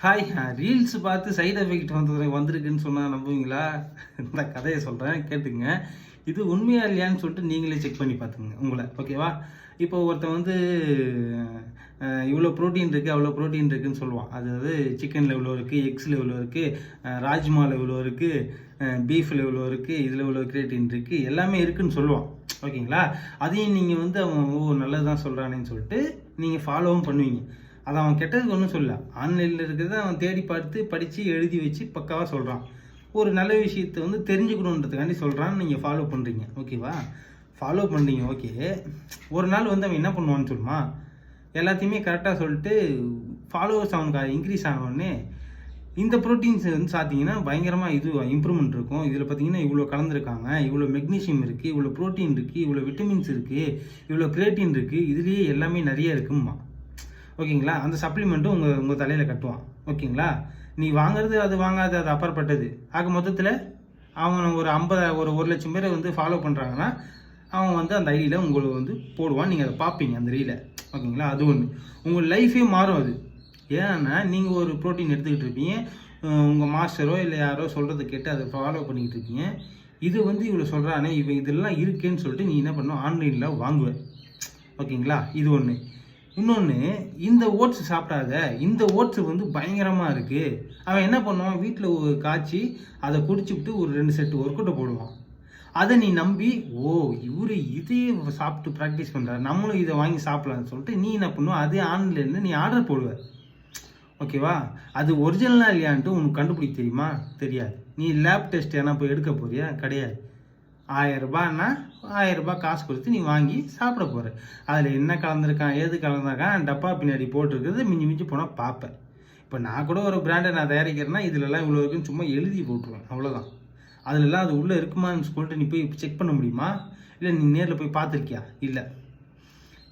Hi reels பார்த்து side effect வந்திருக்குன்னு சொன்னால் நம்புவீங்களா? இந்த கதையை சொல்கிறேன் கேட்டுங்க. இது உண்மையா இல்லையான்னு சொல்லிட்டு நீங்களே செக் பண்ணி பார்த்துங்க உங்களை, ஓகேவா? இப்போ ஒருத்தன் வந்து இவ்வளோ ப்ரோட்டீன் இருக்குது அவ்வளோ ப்ரோட்டீன் இருக்குதுன்னு சொல்லுவான். அதாவது சிக்கனில் இவ்வளோ இருக்குது, எக்ஸில் இவ்வளோ இருக்குது, ராஜ்மாவில் இவ்வளோ இருக்குது, பீஃபில் இவ்வளோ இருக்குது, இதில் இவ்வளோ கிரியேட்டின் இருக்குது, எல்லாமே இருக்குதுன்னு சொல்லுவான், ஓகேங்களா? அதையும் நீங்கள் வந்து அவன் நல்லது தான் சொல்கிறானேன்னு சொல்லிட்டு நீங்கள் ஃபாலோவும் பண்ணுவீங்க. அதை அவன் கெட்டதுக்கு ஒன்றும் சொல்லல. ஆன்லைனில் இருக்கிறத அவன் தேடி பார்த்து படித்து எழுதி வச்சு பக்காவாக சொல்கிறான். ஒரு நல்ல விஷயத்தை வந்து தெரிஞ்சுக்கணுன்றதுக்காண்டி சொல்கிறான்னு நீங்கள் ஃபாலோ பண்ணுறீங்க, ஓகேவா? ஃபாலோ பண்ணுறீங்க, ஓகே. ஒரு நாள் வந்து அவன் என்ன பண்ணுவான்னு சொல்லுமா, எல்லாத்தையுமே கரெக்டாக சொல்லிட்டு ஃபாலோவர்ஸ் அவனுக்கு இன்க்ரீஸ் ஆனவுடனே இந்த ப்ரோட்டீன்ஸ் வந்து பார்த்தீங்கன்னா பயங்கரமாக இது இம்ப்ரூவ்மெண்ட் இருக்கும். இதில் பார்த்தீங்கன்னா இவ்வளோ கலந்துருக்காங்க, இவ்வளோ மெக்னீஷியம் இருக்குது, இவ்வளோ ப்ரோட்டீன் இருக்குது, இவ்வளோ விட்டமின்ஸ் இருக்குது, இவ்வளோ கிரியேட்டின் இருக்குது, இதுலேயே எல்லாமே நிறைய இருக்குமா, ஓகேங்களா? அந்த சப்ளிமெண்ட்டும் உங்கள் தலையில் கட்டுவான், ஓகேங்களா? நீ வாங்குறது அது வாங்காது அது அப்பாற்பட்டது. ஆக மொத்தத்தில் அவன் ஒரு 1,00,000 பேரை வந்து ஃபாலோ பண்ணுறாங்கன்னா அவன் வந்து அந்த ஐடியில் உங்களை வந்து போடுவான். நீங்கள் அதை பார்ப்பீங்க அந்த ரீலை, ஓகேங்களா? அது ஒன்று. உங்கள் லைஃபே மாறும் அது. ஏன்னா நீங்கள் ஒரு ப்ரோட்டீன் எடுத்துக்கிட்டு இருப்பீங்க, உங்கள் மாஸ்டரோ இல்லை யாரோ சொல்கிறத கேட்டு அதை ஃபாலோ பண்ணிக்கிட்டு இருக்கீங்க. இது வந்து இவ்வளோ சொல்கிறானே இவன் இதெல்லாம் இருக்கேன்னு சொல்லிட்டு நீ என்ன பண்ணுவோம், ஆன்லைனில் வாங்குவேன், ஓகேங்களா? இது ஒன்று. இன்னொன்று, இந்த ஓட்ஸ் சாப்பிடாத, இந்த ஓட்ஸ் வந்து பயங்கரமாக இருக்குது. அவன் என்ன பண்ணுவான், வீட்டில் காய்ச்சி அதை குடிச்சுவிட்டு ஒரு 2 செட்டு ஒர்க் அவுட்டை போடுவான். அதை நீ நம்பி, ஓ இவர் இதையே சாப்பிட்டு ப்ராக்டிஸ் பண்ணுறாரு, நம்மளும் இதை வாங்கி சாப்பிட்லான்னு சொல்லிட்டு நீ என்ன பண்ணுவோம், அதே ஆன்லைனில் நீ ஆர்டர் போடுவ, ஓகேவா? அது ஒரிஜினலாக இல்லையான்ட்டு உனக்கு கண்டுபிடிக்க தெரியுமா? தெரியாது. நீ லேப் டெஸ்ட் ஏன்னா போய் எடுக்க போறியா? கிடையாது. 1000 ரூபான்னா 1000 ரூபாய் காசு கொடுத்து நீ வாங்கி சாப்பிட போகிற. அதில் என்ன கலந்துருக்கான், ஏது கலந்துருக்கான், டப்பா பின்னாடி போட்டிருக்கிறது மிஞ்சி மிஞ்சி போனால் பார்ப்பேன். இப்போ நான் கூட ஒரு பிராண்டை நான் தயாரிக்கிறேன்னா இதிலெல்லாம் இவ்வளோ இருக்குன்னு சும்மா எழுதி போட்டுருவேன், அவ்வளோதான். அதிலெல்லாம் அது உள்ளே இருக்குமான்னு சொல்லிட்டு நீ போய் செக் பண்ண முடியுமா? இல்லை நீ நேரில் போய் பார்த்துருக்கியா? இல்லை.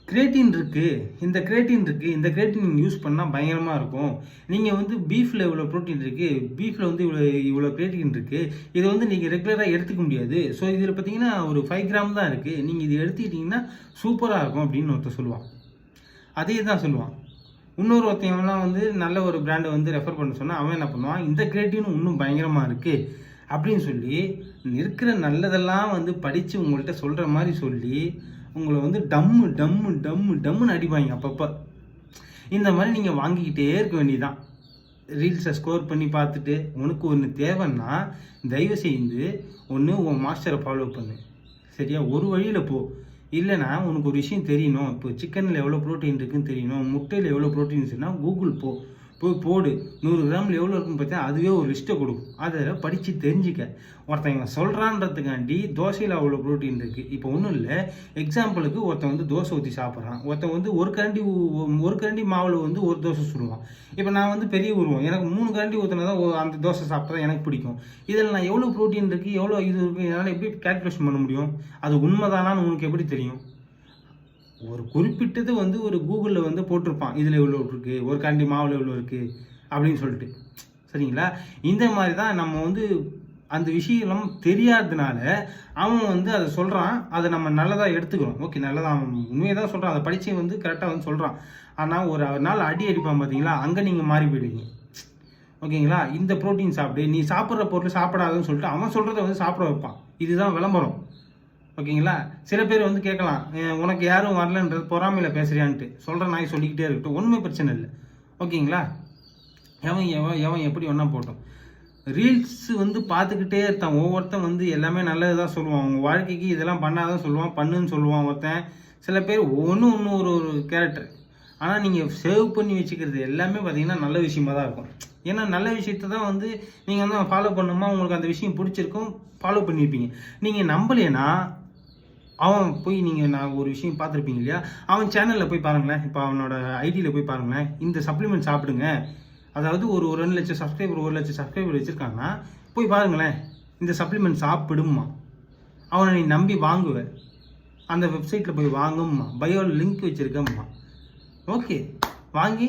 கிரியேட்டின் இருக்குது, இந்த கிரியேட்டின் இருக்குது, இந்த கிரியேட்டின் நீங்கள் யூஸ் பண்ணால் பயங்கரமாக இருக்கும். நீங்கள் வந்து பீஃபில் இவ்வளோ ப்ரோட்டீன் இருக்குது, பீஃபில் வந்து இவ்வளோ கிரியேட்டின் இருக்குது, இதை வந்து நீங்கள் ரெகுலராக எடுத்துக்க முடியாது. ஸோ இதில் பார்த்தீங்கன்னா ஒரு 5 கிராம் தான் இருக்குது, நீங்கள் இதை எடுத்துக்கிட்டிங்கன்னா சூப்பராக இருக்கும் அப்படின்னு ஒருத்தர் சொல்லுவான். அதே தான் சொல்லுவான். இன்னொரு ஒருத்தவங்கலாம் வந்து நல்ல ஒரு பிராண்டை வந்து ரெஃபர் பண்ண சொன்னால் அவன் என்ன பண்ணுவான், இந்த கிரியேட்டின் இன்னும் பயங்கரமாக இருக்குது அப்படின்னு சொல்லி இருக்கிற நல்லதெல்லாம் வந்து படித்து உங்கள்கிட்ட சொல்கிற மாதிரி சொல்லி உங்களை வந்து டம்மு டம்மு டம்மு டம்முன்னு அடிப்பாங்க அப்பப்போ. இந்த மாதிரி நீங்கள் வாங்கிக்கிட்டே இருக்க வேண்டியதான். ரீல்ஸை ஸ்கோர் பண்ணி பார்த்துட்டு உனக்கு ஒன்று தேவைன்னா தயவு செய்து ஒன்று உன் மாஸ்டரை ஃபாலோ பண்ணு, சரியா? ஒரு வழியில் போ. இல்லைனா உனக்கு ஒரு விஷயம் தெரியணும், இப்போ சிக்கனில் எவ்வளோ ப்ரோட்டீன் இருக்குதுன்னு தெரியணும், முட்டையில் எவ்வளோ ப்ரோட்டீன் இருக்குன்னா கூகுள் போய் போடு. 100 கிராமில் எவ்வளோ இருக்குன்னு பார்த்தா அதுவே ஒரு லிஸ்ட்டை கொடுக்கும். அதை படித்து தெரிஞ்சிக்க. ஒருத்தவங்க சொல்கிறான்றதுக்காண்டி தோசையில் அவ்வளோ ப்ரோட்டீன் இருக்குது. இப்போ ஒன்றும் இல்லை, எக்ஸாம்பிளுக்கு ஒருத்தன் வந்து தோசை ஊற்றி சாப்பிட்றான், ஒருத்தன் வந்து ஒரு கரண்டி மாவில் வந்து ஒரு தோசை சுடுவான். இப்போ நான் வந்து பெரிய உருவம், எனக்கு 3 கரண்டி ஊற்றினா தான் அந்த தோசை சாப்பிட்டா தான் எனக்கு பிடிக்கும். இதில் நான் எவ்வளோ ப்ரோட்டீன் இருக்குது எவ்வளோ இது இருக்குது என்னால் எப்படி கேல்குலேஷன் பண்ண முடியும்? அது உண்மைதானான்னு உனக்கு எப்படி தெரியும்? ஒரு குறிப்பிட்டது வந்து ஒரு கூகுளில் வந்து போட்டிருப்பான், இதில் இவ்வளோ இருக்குது, ஒரு கரண்டி மாவில் இவ்வளோ இருக்குது அப்படின்னு சொல்லிட்டு, சரிங்களா? இந்த மாதிரி தான் நம்ம வந்து அந்த விஷயம் தெரியாததுனால அவன் வந்து அதை சொல்கிறான், அதை நம்ம நல்லதாக எடுத்துக்கிறோம். ஓகே, நல்லதாக அவன் உண்மையை தான் சொல்கிறான், அதை படித்து வந்து கரெக்டாக வந்து சொல்கிறான். ஆனால் ஒரு நாள் அடிப்பான் பார்த்தீங்களா, அங்கே நீங்கள் மாறி போயிடுவீங்க, ஓகேங்களா? இந்த ப்ரோட்டீன் சாப்பிடு, நீ சாப்பிட்ற பொருள் சாப்பிடாதுன்னு சொல்லிட்டு அவன் சொல்கிறத வந்து சாப்பிட வைப்பான். இதுதான் விளம்பரம், ஓகேங்களா? சில பேர் வந்து கேட்கலாம், உனக்கு யாரும் வரலன்றது பொறாமையில் பேசுறியான்ட்டு. சொல்கிற நாய் சொல்லிக்கிட்டே இருக்கட்டும், ஒன்றுமே பிரச்சனை இல்லை, ஓகேங்களா? எவன் எப்படி ஒன்றா போட்டோம். ரீல்ஸ் வந்து பார்த்துக்கிட்டே இருக்கான். ஒவ்வொருத்தன் வந்து எல்லாமே நல்லது தான் சொல்லுவான், அவங்க வாழ்க்கைக்கு இதெல்லாம் பண்ணாதான் சொல்லுவான், பண்ணுன்னு சொல்லுவான் ஒருத்தன். சில பேர் ஒன்று ஒரு கேரக்டர். ஆனால் நீங்கள் சேவ் பண்ணி வச்சுக்கிறது எல்லாமே பார்த்தீங்கன்னா நல்ல விஷயமாக தான் இருக்கும். ஏன்னா நல்ல விஷயத்தை தான் வந்து நீங்கள் வந்து ஃபாலோ பண்ணுமா, உங்களுக்கு அந்த விஷயம் பிடிச்சிருக்கும், ஃபாலோ பண்ணியிருப்பீங்க. நீங்கள் நம்பலைன்னா அவன் போய் நான் ஒரு விஷயம் பார்த்துருப்பீங்க இல்லையா, அவன் சேனலில் போய் பாருங்களேன், இப்போ அவனோட ஐடியில் போய் பாருங்களேன், இந்த சப்ளிமெண்ட் சாப்பிடுங்க. அதாவது ஒரு 2 லட்சம் சப்ஸ்கிரைபர் 1 லட்சம் சப்ஸ்கிரைபர் வச்சுருக்காங்கன்னா போய் பாருங்களேன், இந்த சப்ளிமெண்ட் சாப்பிடுமா, அவனை நீ நம்பி வாங்குவேன். அந்த வெப்சைட்டில் போய் வாங்கும்மா, பயோவில் லிங்க் வச்சுருக்கம்மா, ஓகே. வாங்கி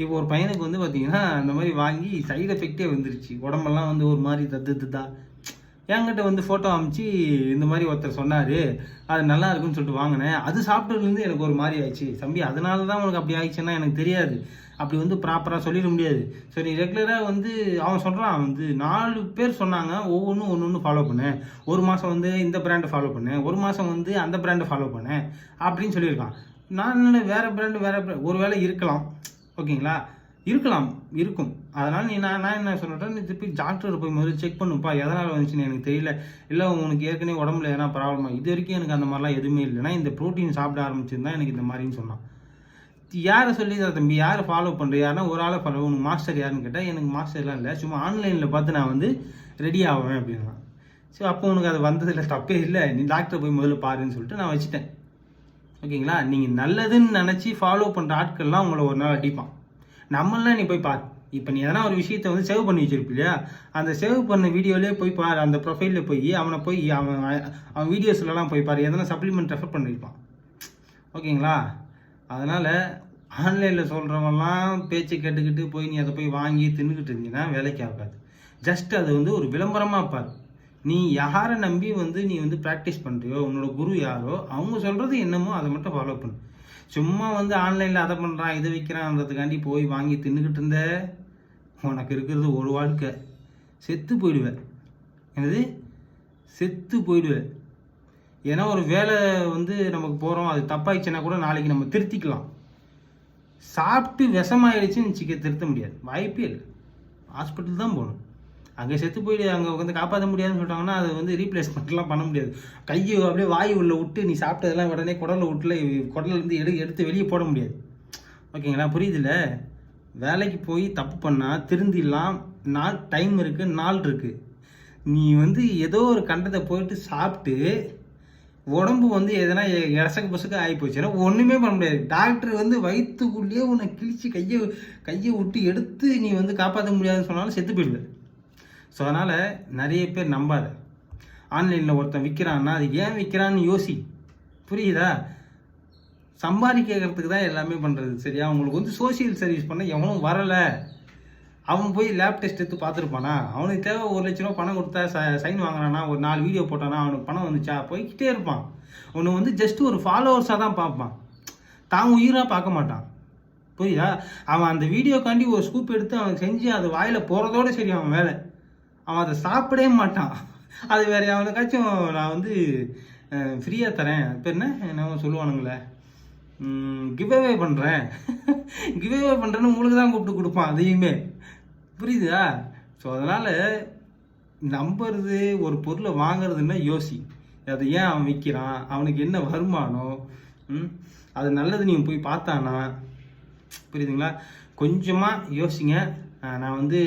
இப்போ ஒரு பையனுக்கு வந்து பார்த்தீங்கன்னா அந்த மாதிரி வாங்கி சைடு எஃபெக்டே வந்துருச்சு, உடம்பெல்லாம் வந்து ஒரு மாதிரி தத்துதா. என்கிட்ட வந்து ஃபோட்டோ அனுப்பிச்சு இந்த மாதிரி ஒருத்தர் சொன்னார், அது நல்லா இருக்குன்னு சொல்லிட்டு வாங்கினேன். அது சாப்பிட்டதுலேருந்து எனக்கு ஒரு மாதிரி ஆயிடுச்சு. தம்பி அதனால தான் உனக்கு அப்படி ஆயிடுச்சுன்னா எனக்கு தெரியாது. அப்படி வந்து ப்ராப்பராக சொல்லிட முடியாது. ஸோ நீ ரெகுலராக வந்து அவன் சொல்கிறான் வந்து 4 பேர் சொன்னாங்க, ஒவ்வொன்றும் ஒன்று ஃபாலோ பண்ணேன். ஒரு மாதம் வந்து இந்த பிராண்டை ஃபாலோ பண்ணேன், ஒரு மாதம் வந்து அந்த பிராண்டை ஃபாலோ பண்ணேன் அப்படின்னு சொல்லியிருக்கான். நான் என்ன வேறு பிராண்டு ஒரு வேளை இருக்கலாம், ஓகேங்களா, இருக்கும். அதனால் நான் என்ன சொல்கிறேன், நீ திருப்பி டாக்டர் போய் முதல்ல செக் பண்ணுப்பா, எதனால் வந்துச்சுன்னு எனக்கு தெரியல. இல்லை உனக்கு ஏற்கனவே உடம்புல எதனா ப்ராப்ளமா? இது வரைக்கும் எனக்கு அந்த மாதிரிலாம் எதுவுமே இல்லைன்னா இந்த ப்ரோட்டீன் சாப்பிட ஆரம்பிச்சிருந்தா எனக்கு இந்த மாதிரின்னு சொன்னான். யாரை சொல்லி தான் தம்பி, யாரை ஃபாலோ பண்ணுற? யாருன்னா ஒரு ஆளை ஃபாலோ, உனக்கு மாஸ்டர் யாருன்னு கேட்டால் எனக்கு மாஸ்டர்லாம் இல்லை, சும்மா ஆன்லைனில் பார்த்து நான் வந்து ரெடி ஆவேன் அப்படின்னா. ஸோ அப்போ உனக்கு அது வந்ததில் தப்பே இல்லை, நீ டாக்டரை போய் முதல்ல பாருன்னு சொல்லிட்டு நான் வச்சுட்டேன். ஓகேங்களா, நீங்கள் நல்லதுன்னு நினச்சி ஃபாலோ பண்ணுற ஆட்கள்லாம் உங்களை ஒரு நாள் அடிப்பான். நம்மளாம் நீ போய் பார். இப்போ நீ எதனா ஒரு விஷயத்தை வந்து சேவ் பண்ணி வச்சிருப்ப இல்லையா, அந்த சேவ் பண்ண வீடியோலேயே போய் பார், அந்த ப்ரொஃபைலில் போய் அவன் வீடியோஸ்லாம் போய் பார், எதனா சப்ளிமெண்ட் ரெஃபர் பண்ணியிருப்பான். ஓகேங்களா, அதனால் ஆன்லைனில் சொல்கிறவங்கலாம் பேச்சு கேட்டுக்கிட்டு போய் நீ அதை போய் வாங்கி தின்னுக்கிட்டு இருந்தீங்கன்னா வேலைக்கு ஆகாது. ஜஸ்ட் அது வந்து ஒரு விளம்பரமாக பார். நீ யாரை நம்பி வந்து நீ வந்து ப்ராக்டிஸ் பண்ணுறியோ, உன்னோட குரு யாரோ அவங்க சொல்கிறது என்னமோ அதை மட்டும் ஃபாலோ பண்ணு. சும்மா வந்து ஆன்லைனில் அதை பண்ணுறான் இதை விற்கிறான்றதுக்காண்டி போய் வாங்கி தின்னுக்கிட்டு இருந்த உனக்கு இருக்கிறது ஒரு வாழ்க்கை, செத்து போயிடுவேன். என்னது, செத்து போயிடுவேன். ஏன்னா ஒரு வேலை வந்து நமக்கு போகிறோம், அது தப்பாயிடுச்சுன்னா கூட நாளைக்கு நம்ம திருத்திக்கலாம். சாப்பிட்டு விஷமாயிடுச்சுன்னு வச்சுக்க திருத்த முடியாது, வாய்ப்பே இல்லை. ஹாஸ்பிட்டல் தான் போகணும். அங்கே செத்து போயிடு, அங்கே வந்து காப்பாற்ற முடியாதுன்னு சொல்லிட்டாங்கன்னா அது வந்து ரீப்ளேஸ்மெண்ட்லாம் பண்ண முடியாது. கையை அப்படியே வாயு உள்ள விட்டு நீ சாப்பிட்டதெல்லாம் உடனே குடலில் விட்டுல குடலேருந்து எடுத்து வெளியே போட முடியாது. ஓகேங்களா, புரியுதுல்ல? வேலைக்கு போய் தப்பு பண்ணால் திருந்திடலாம், டைம் இருக்குது, நாள் இருக்குது. நீ வந்து ஏதோ ஒரு கண்டத்தை போயிட்டு சாப்பிட்டு உடம்பு வந்து எதனா இறசக்கு பசக்கு ஆகி போச்சுன்னா ஒன்றுமே பண்ண முடியாது. டாக்டர் வந்து வயிற்றுக்குள்ளேயே உன்னை கிழிச்சு கையை விட்டு எடுத்து நீ வந்து காப்பாற்ற முடியாதுன்னு சொன்னாலும் செத்து போயிடுவேன். ஸோ அதனால் நிறைய பேர் நம்பாத. ஆன்லைனில் ஒருத்தன் விற்கிறான்னா அது ஏன் விற்கிறான்னு யோசி, புரியுதா? சம்பாதிக்கிறதுக்கு தான் எல்லாமே பண்ணுறது, சரியா? உங்களுக்கு வந்து சோசியல் சர்வீஸ் பண்ண எவனும் வரலை, அவன் போய் லேப் டெஸ்ட் எடுத்து பார்த்துருப்பானா? அவனுக்கு தேவை 1 லட்ச ரூபா பணம் கொடுத்தா சைன் வாங்கினானா, ஒரு 4 வீடியோ போட்டானா அவனுக்கு பணம் வந்துச்சா, போய்கிட்டே இருப்பான். ஒன்று வந்து ஜஸ்ட் ஒரு ஃபாலோவர்ஸாக தான் பார்ப்பான், தான் உயிராக பார்க்க மாட்டான், புரியுதா? அவன் அந்த வீடியோக்காண்டி ஒரு ஸ்கூப் எடுத்து அவன் செஞ்சு அது வாயில் போகிறதோடு சரி அவன் வேலை. அவன் அதை சாப்பிடவே மாட்டான். அது வேற அவனுக்காச்சும் நான் வந்து ஃப்ரீயாக தரேன், இப்போ என்ன சொல்லுவானுங்களே, கிவ்அவே பண்ணுறேன் கிவ்அவே பண்ணுறேன்னு உங்களுக்கு தான் கூப்பிட்டு கொடுப்பான் அதையுமே, புரியுதா? ஸோ அதனால் நம்புறது, ஒரு பொருளை வாங்குறதுன்னா யோசி, அது ஏன் அவன் விற்கிறான், அவனுக்கு என்ன வருமானம், அது நல்லது நீங்கள் போய் பார்த்தானா, புரியுதுங்களா? கொஞ்சமாக யோசிங்க. நான் வந்து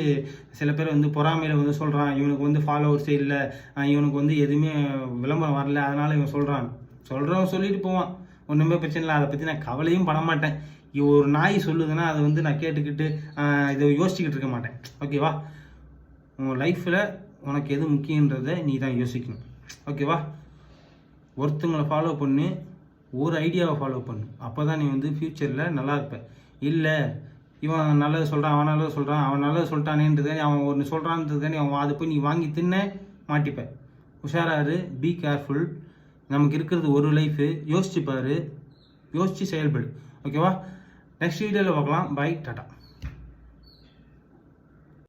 சில பேர் வந்து பொறாமையில் வந்து சொல்கிறான், இவனுக்கு வந்து ஃபாலோவர்ஸே இல்லை, இவனுக்கு வந்து எதுவுமே விளம்பரம் வரல, அதனால் இவன் சொல்கிறவன் சொல்லிட்டு போவான், ஒன்றுமே பிரச்சனை இல்லை, அதை பற்றி நான் கவலையும் பண்ண மாட்டேன். ஒரு நாய் சொல்லுதுன்னா அதை வந்து நான் கேட்டுக்கிட்டு இதை யோசிச்சுக்கிட்டு இருக்க மாட்டேன். ஓகேவா? உன் லைஃப்பில் உனக்கு எது முக்கியன்றதை நீ தான் யோசிக்கணும். ஓகேவா? ஒருத்தங்களை ஃபாலோ பண்ணு, ஒரு ஐடியாவை ஃபாலோ பண்ணு, அப்போ தான் நீ வந்து ஃப்யூச்சரில் நல்லா இருப்ப. இல்லை இவன் நல்லது சொல்கிறான், அவன் நல்லது சொல்கிறான், அவன் நல்லது சொல்லிட்டானேன்றதுக்காண்டி அவன் ஒன்று சொல்கிறான்றதுக்காண்டி அவன் அதை போய் நீ வாங்கி தின்ன மாட்டிப்ப. உஷாராரு, பி கேர்ஃபுல். நமக்கு இருக்கிறது ஒரு லைஃபு, யோசிச்சு பாரு, யோசித்து செயல்படு. ஓகேவா? நெக்ஸ்ட் வீடியோவில் பார்க்கலாம். பை, டாடா.